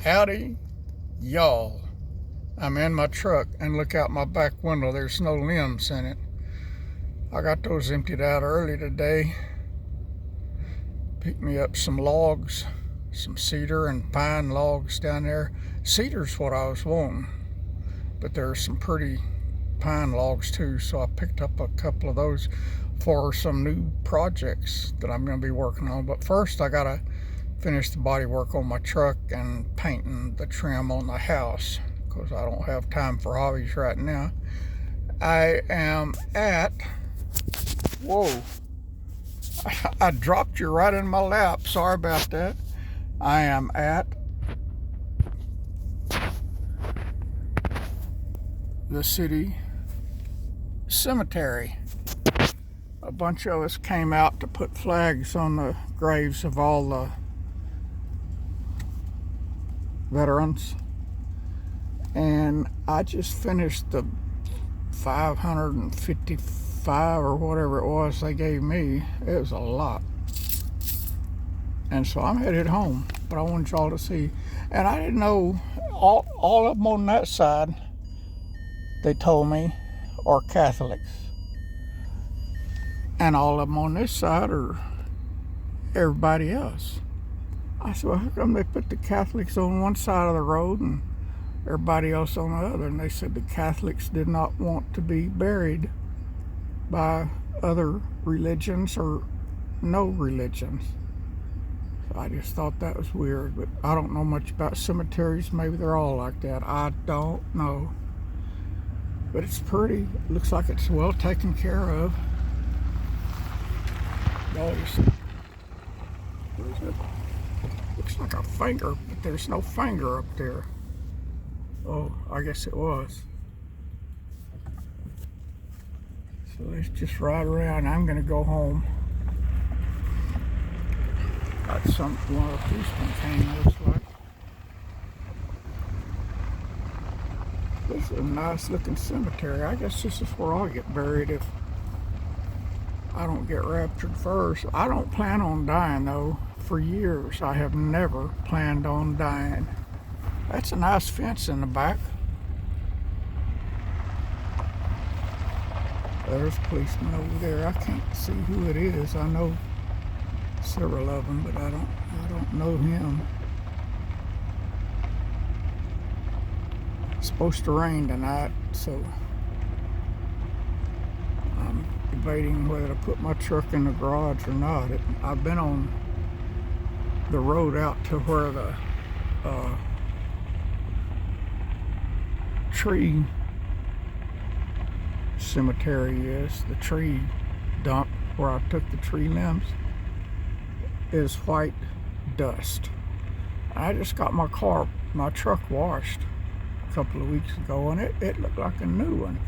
Howdy, y'all. I'm in my truck and look out my back window. There's no limbs in it. I got those emptied out early today. Picked me up some logs, some cedar and pine logs down there. Cedar's what I was wanting, but there's some pretty pine logs too, so I picked up a couple of those for some new projects that I'm going to be working on. But first I gotta finish the body work on my truck and painting the trim on the house, because I don't have time for hobbies right now. I am at, whoa, I dropped you right in my lap, sorry about that. I am at the city cemetery. A bunch of us came out to put flags on the graves of all the veterans, and I just finished the 555 or whatever it was they gave me. It was a lot, and so I'm headed home, but I wanted y'all to see. And I didn't know all of them on that side, they told me, are Catholics, and all of them on this side are everybody else. I said, well, how come they put the Catholics on one side of the road and everybody else on the other? And they said the Catholics did not want to be buried by other religions or no religions. So I just thought that was weird, but I don't know much about cemeteries. Maybe they're all like that. I don't know. But it's pretty. It looks like it's well taken care of. What is it? Looks like a finger, but there's no finger up there. Oh, I guess it was. So let's just ride around. I'm gonna go home. Got one of the policemen came, looks like. This is a nice looking cemetery. I guess this is where I'll get buried if I don't get raptured first. I don't plan on dying though. For years, I have never planned on dying. That's a nice fence in the back. There's a policeman over there. I can't see who it is. I know several of them, but I don't know him. It's supposed to rain tonight, so I'm debating whether to put my truck in the garage or not. I've been on the road out to where the tree cemetery is, the tree dump where I took the tree limbs, is white dust. I just got my truck washed a couple of weeks ago, and it looked like a new one,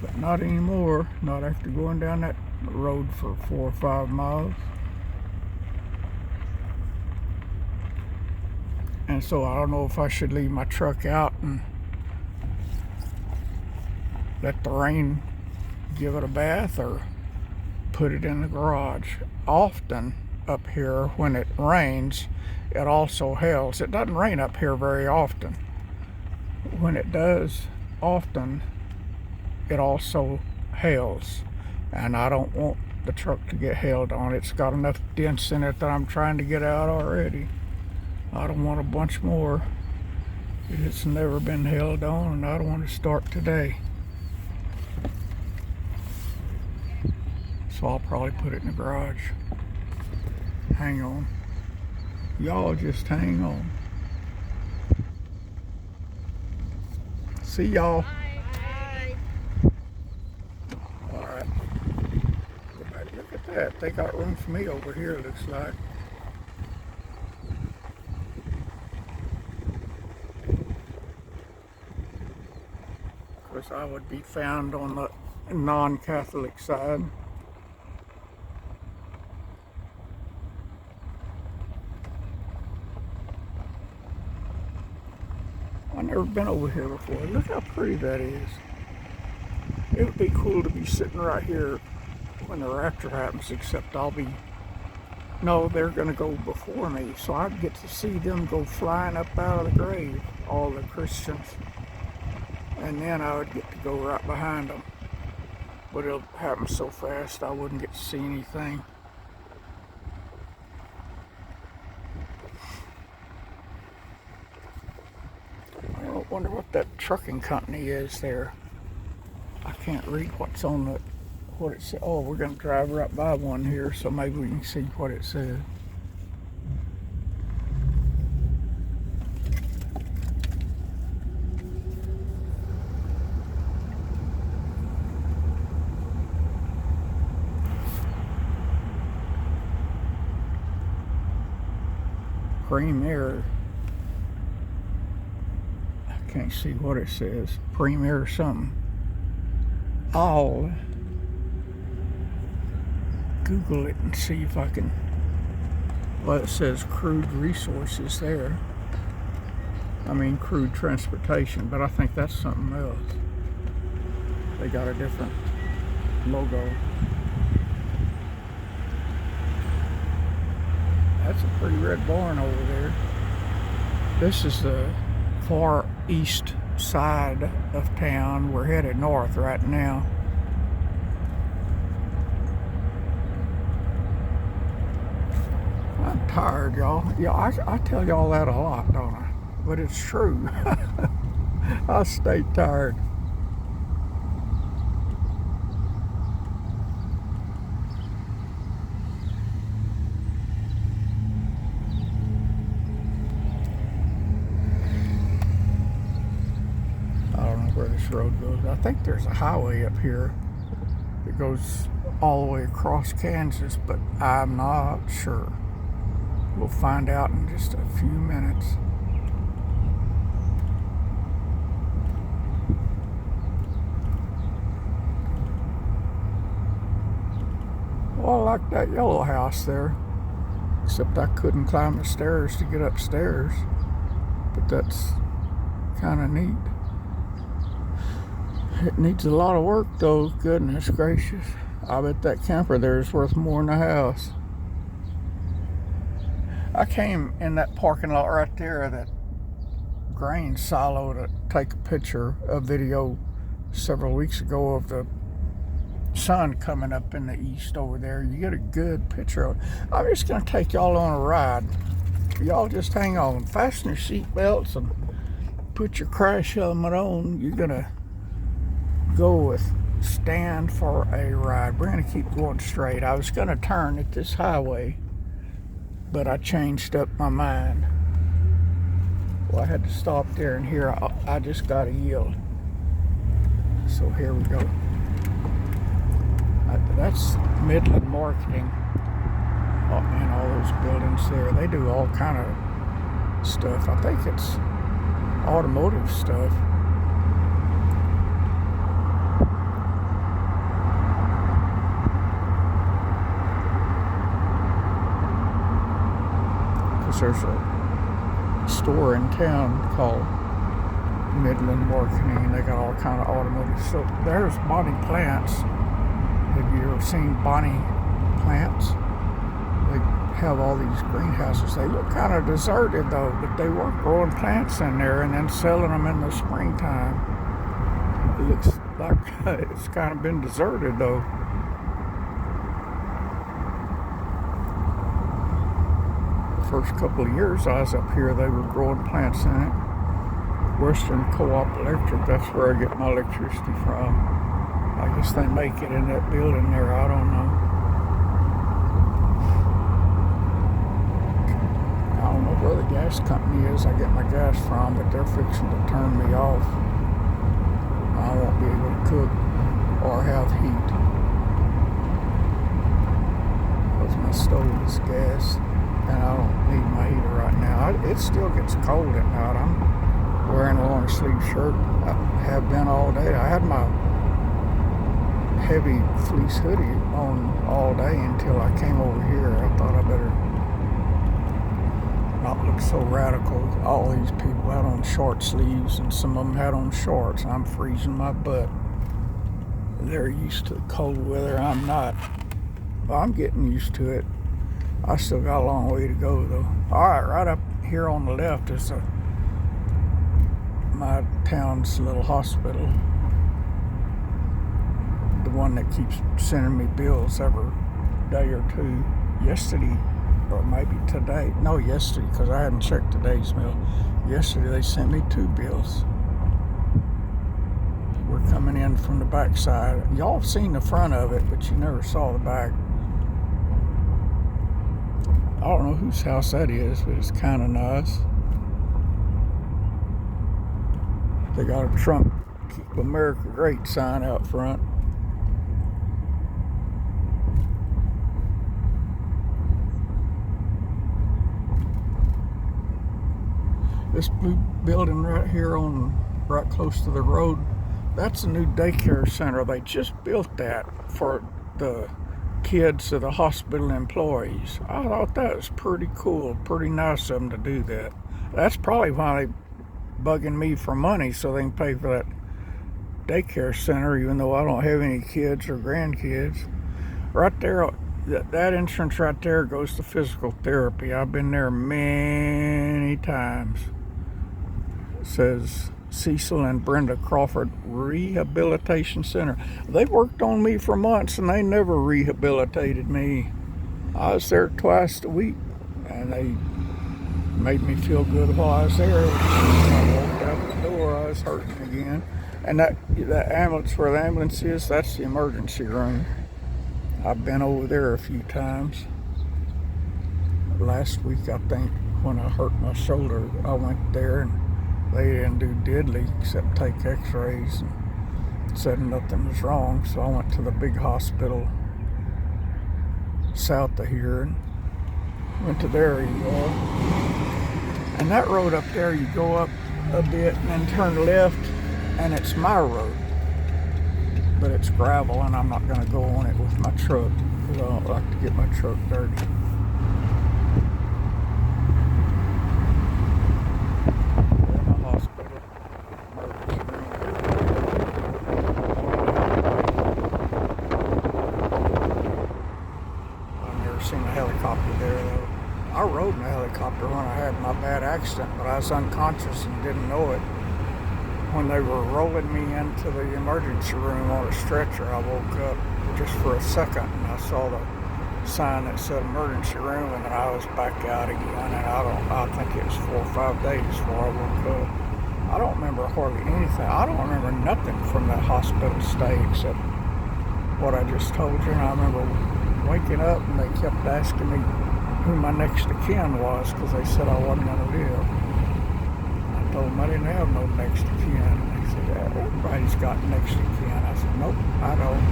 but not anymore, not after going down that road for 4 or 5 miles. And so I don't know if I should leave my truck out and let the rain give it a bath or put it in the garage. Often up here when it rains, it also hails. It doesn't rain up here very often. When it does often, it also hails. And I don't want the truck to get hailed on. It's got enough dents in it that I'm trying to get out already. I don't want a bunch more. It's never been held on, and I don't want to start today. So I'll probably put it in the garage. Hang on. Y'all just hang on. See y'all. Bye. All right. Look at that. They got room for me over here, it looks like. I would be found on the non-Catholic side. I've never been over here before. Look how pretty that is. It would be cool to be sitting right here when the rapture happens, except I'll be No, they're going to go before me, so I'd get to see them go flying up out of the grave, all the Christians, and then I would get to go right behind them. But it'll happen so fast I wouldn't get to see anything. I wonder what that trucking company is there. I can't read what's on the, what it says. Oh, we're going to drive right by one here, so maybe we can see what it says. Premier. I can't see what it says. Premier something. I'll Google it and see if I can. Well, it says crude resources there. I mean crude transportation, but I think that's something else. They got a different logo. That's a pretty red barn over there. This is the far east side of town. We're headed north right now. I'm tired, y'all. Yeah, I tell y'all that a lot, don't I? But it's true. I stay tired. Where this road goes. I think there's a highway up here that goes all the way across Kansas, but I'm not sure. We'll find out in just a few minutes. Well, I like that yellow house there, except I couldn't climb the stairs to get upstairs, but that's kind of neat. It needs a lot of work though, goodness gracious. I bet that camper there is worth more than a house. I came in that parking lot right there, that grain silo, to take a picture, a video several weeks ago of the sun coming up in the east over there. You get a good picture of it. I'm just going to take y'all on a ride. Y'all just hang on, fasten your seat belts and put your crash helmet on. You're going to go with stand for a ride. We're going to keep going straight. I was going to turn at this highway, but I changed up my mind. Well, I had to stop there, and here I just got to yield. So here we go. That's Midland Marketing, and all those buildings there. They do all kind of stuff. I think it's automotive stuff. There's a store in town called Midland Marketing. They got all kind of automotive. So there's Bonnie Plants. Have you ever seen Bonnie Plants? They have all these greenhouses. They look kind of deserted though, but they were growing plants in there and then selling them in the springtime. It looks like it's kind of been deserted though. First couple of years I was up here, they were growing plants in it. Western Co-op Electric, that's where I get my electricity from. I guess they make it in that building there, I don't know. I don't know where the gas company is I get my gas from, but they're fixing to turn me off. I won't be able to cook or have heat, because my stove is gas. And I don't need my heater right now. It still gets cold at night. I'm wearing a long sleeve shirt. I have been all day. I had my heavy fleece hoodie on all day until I came over here. I thought I better not look so radical. All these people had on short sleeves, and some of them had on shorts. And I'm freezing my butt. They're used to the cold weather. I'm not. Well, I'm getting used to it. I still got a long way to go though. Alright, right up here on the left is my town's little hospital. The one that keeps sending me bills every day or two. Yesterday, or maybe today. No, yesterday, because I hadn't checked today's mail. Yesterday they sent me 2 bills. We're coming in from the back side. Y'all have seen the front of it, but you never saw the back. I don't know whose house that is, but it's kind of nice. They got a Trump Keep America Great sign out front. This blue building right here right close to the road, that's a new daycare center. They just built that for the kids of the hospital employees. I thought that was pretty cool, pretty nice of them to do that. That's probably why they bugging me for money, so they can pay for that daycare center, even though I don't have any kids or grandkids. Right there, that entrance right there goes to physical therapy. I've been there many times. It says Cecil and Brenda Crawford Rehabilitation Center. They worked on me for months and they never rehabilitated me. I was there twice a week and they made me feel good while I was there. When I walked out the door, I was hurting again. And that ambulance, where the ambulance is, that's the emergency room. I've been over there a few times. Last week, I think, when I hurt my shoulder, I went there and they didn't do diddly except take x-rays and said nothing was wrong. So I went to the big hospital south of here and went to their ER. And that road up there, you go up a bit and then turn left, and it's my road. But it's gravel, and I'm not going to go on it with my truck because I don't like to get my truck dirty. Seen a helicopter there though. I rode in a helicopter when I had my bad accident, but I was unconscious and didn't know it. When they were rolling me into the emergency room on a stretcher, I woke up just for a second and I saw the sign that said emergency room, and then I was back out again, and I think it was 4 or 5 days before I woke up. I don't remember hardly anything. I don't remember nothing from that hospital stay except what I just told you, and I remember waking up and they kept asking me who my next of kin was because they said I wasn't going to live. I told them I didn't have no next of kin. And they said, yeah, everybody's got next of kin. I said, nope, I don't.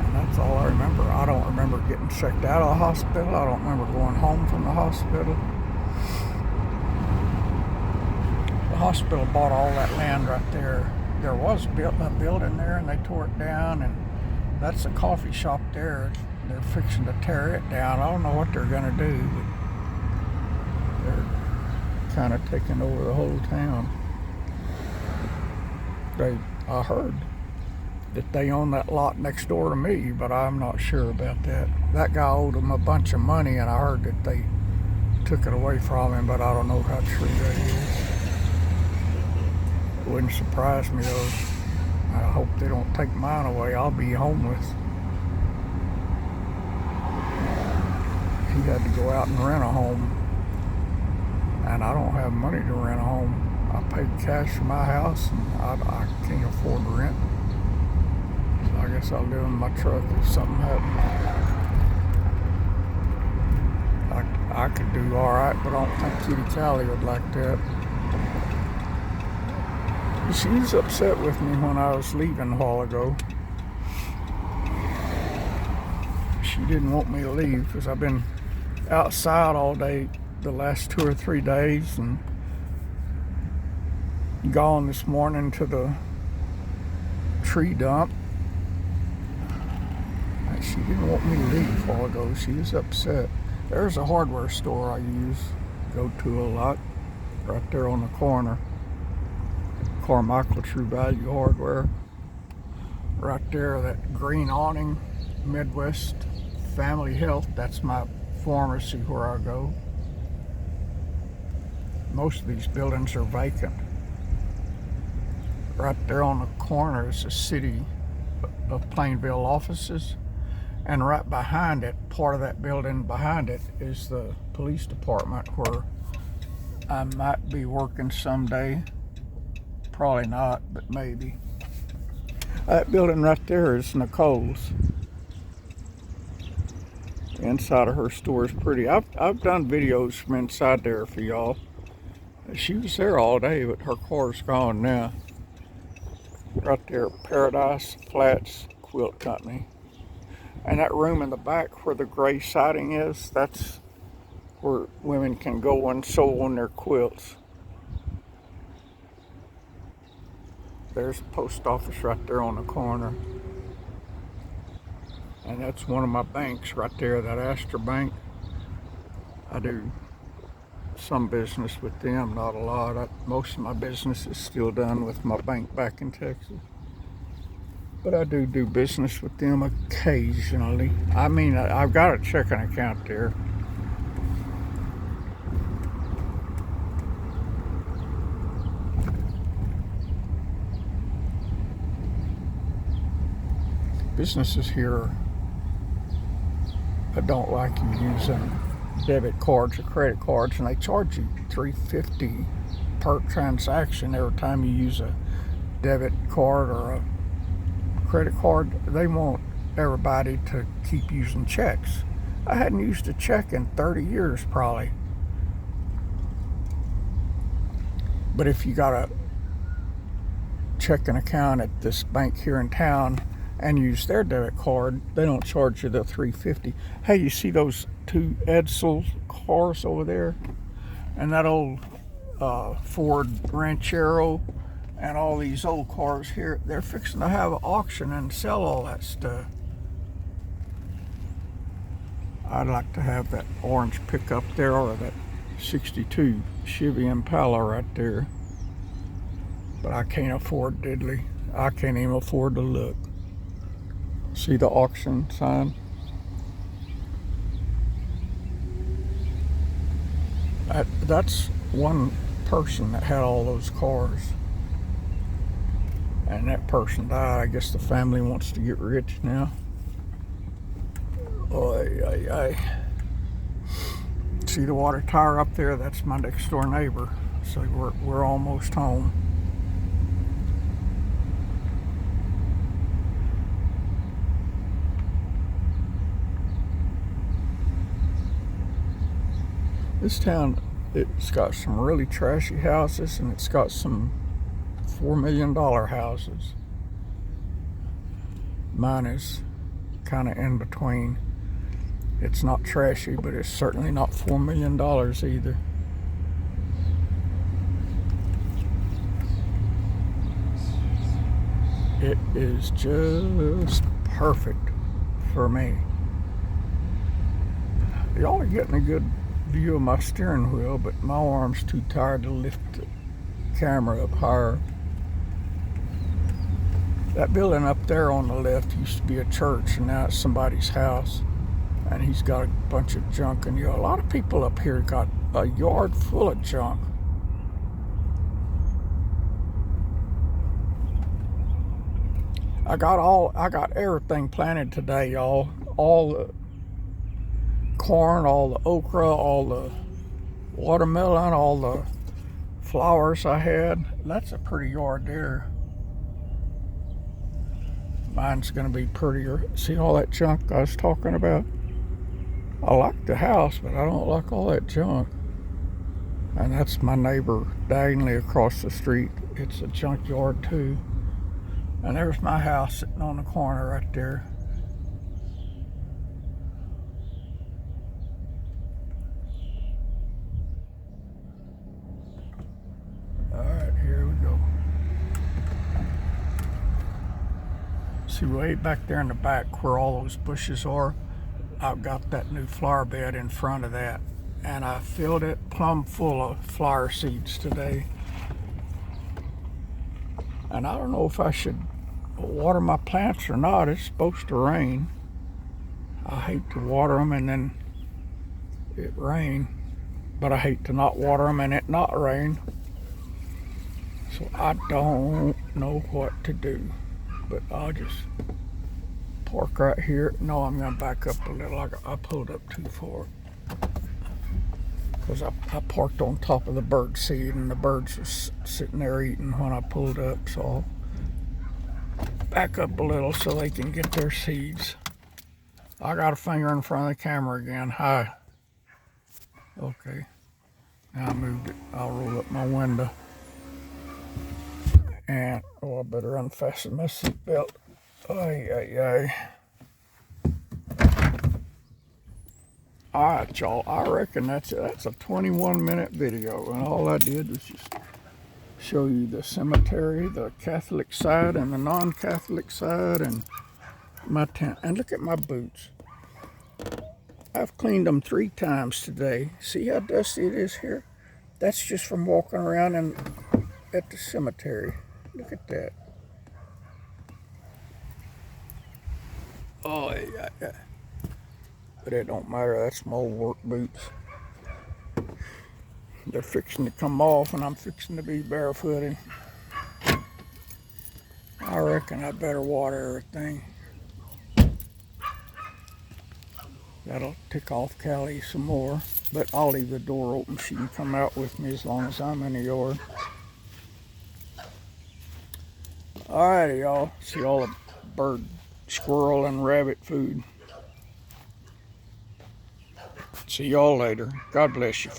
And that's all I remember. I don't remember getting checked out of the hospital. I don't remember going home from the hospital. The hospital bought all that land right there. There was a building there and they tore it down, and that's a coffee shop there. They're fixing to tear it down. I don't know what they're going to do, but they're kind of taking over the whole town. I heard that they own that lot next door to me, but I'm not sure about that. That guy owed them a bunch of money, and I heard that they took it away from him, but I don't know how true that is. Wouldn't surprise me though. I hope they don't take mine away. I'll be homeless. He had to go out and rent a home, and I don't have money to rent a home. I paid cash for my house, and I can't afford to rent. So I guess I'll live in my truck if something happens. I could do all right, but I don't think Kitty Callie would like that. She was upset with me when I was leaving a while ago. She didn't want me to leave because I've been outside all day the last 2 or 3 days and gone this morning to the tree dump. And she didn't want me to leave a while ago. She was upset. There's a hardware store I go to a lot, right there on the corner. Carmichael True Value Hardware. Right there, that green awning, Midwest Family Health, that's my pharmacy where I go. Most of these buildings are vacant. Right there on the corner is the city of Plainville offices, and right behind it, part of that building behind it, is the police department where I might be working someday. Probably not, but maybe. That building right there is Nicole's. The inside of her store is pretty. I've done videos from inside there for y'all. She was there all day, but her car's gone now. Right there, Paradise Flats Quilt Company. And that room in the back where the gray siding is, that's where women can go and sew on their quilts. There's the post office right there on the corner. And that's one of my banks right there, that Astor Bank. I do some business with them, not a lot. Most of my business is still done with my bank back in Texas. But I do business with them occasionally. I mean, I've got a checking account there. Businesses here that don't like you using debit cards or credit cards, and they charge you $3.50 per transaction every time you use a debit card or a credit card. They want everybody to keep using checks. I hadn't used a check in 30 years probably. But if you got a checking account at this bank here in town and use their debit card, they don't charge you the $3.50. Hey, you see those two Edsel cars over there? And that old Ford Ranchero and all these old cars here, they're fixing to have an auction and sell all that stuff. I'd like to have that orange pickup there, or that 62 Chevy Impala right there. But I can't afford diddly. I can't even afford to look. See the auction sign? That's one person that had all those cars. And that person died. I guess the family wants to get rich now. Oy, oy, oy. See the water tower up there? That's my next door neighbor. So we're almost home. This town, it's got some really trashy houses, and it's got some $4 million houses. Mine is kind of in between. It's not trashy, but it's certainly not $4 million either. It is just perfect for me. Y'all are getting a good view of my steering wheel, but my arm's too tired to lift the camera up higher. That building up there on the left used to be a church, and now it's somebody's house, and he's got a bunch of junk. And a lot of people up here got a yard full of junk. I got everything planted today, y'all. All the corn, all the okra, all the watermelon, all the flowers I had. That's a pretty yard there. Mine's gonna be prettier. See all that junk I was talking about? I like the house, but I don't like all that junk. And that's my neighbor diagonally across the street. It's a junkyard too. And there's my house sitting on the corner right there. Alright, here we go. See, way back there in the back where all those bushes are, I've got that new flower bed in front of that. And I filled it plumb full of flower seeds today. And I don't know if I should water my plants or not. It's supposed to rain. I hate to water them and then it rain, but I hate to not water them and it not rain. So I don't know what to do, but I'll just park right here. No, I'm gonna back up a little. I pulled up too far because I parked on top of the bird seed and the birds were sitting there eating when I pulled up. So I'll back up a little so they can get their seeds. I got a finger in front of the camera again. Hi. Okay. Now I moved it. I'll roll up my window. And, oh, I better unfasten my seatbelt. Ay. Alright, y'all. I reckon that's a 21-minute video. And all I did was just show you the cemetery, the Catholic side and the non-Catholic side, and my tent. And look at my boots. I've cleaned them 3 times today. See how dusty it is here? That's just from walking around at the cemetery. Look at that. Oh, yeah. But it don't matter. That's my old work boots. They're fixing to come off, and I'm fixing to be barefooted. I reckon I better water everything. That'll tick off Callie some more. But I'll leave the door open. She can come out with me as long as I'm in the yard. Alrighty, y'all. See all the bird, squirrel, and rabbit food. See y'all later. God bless you.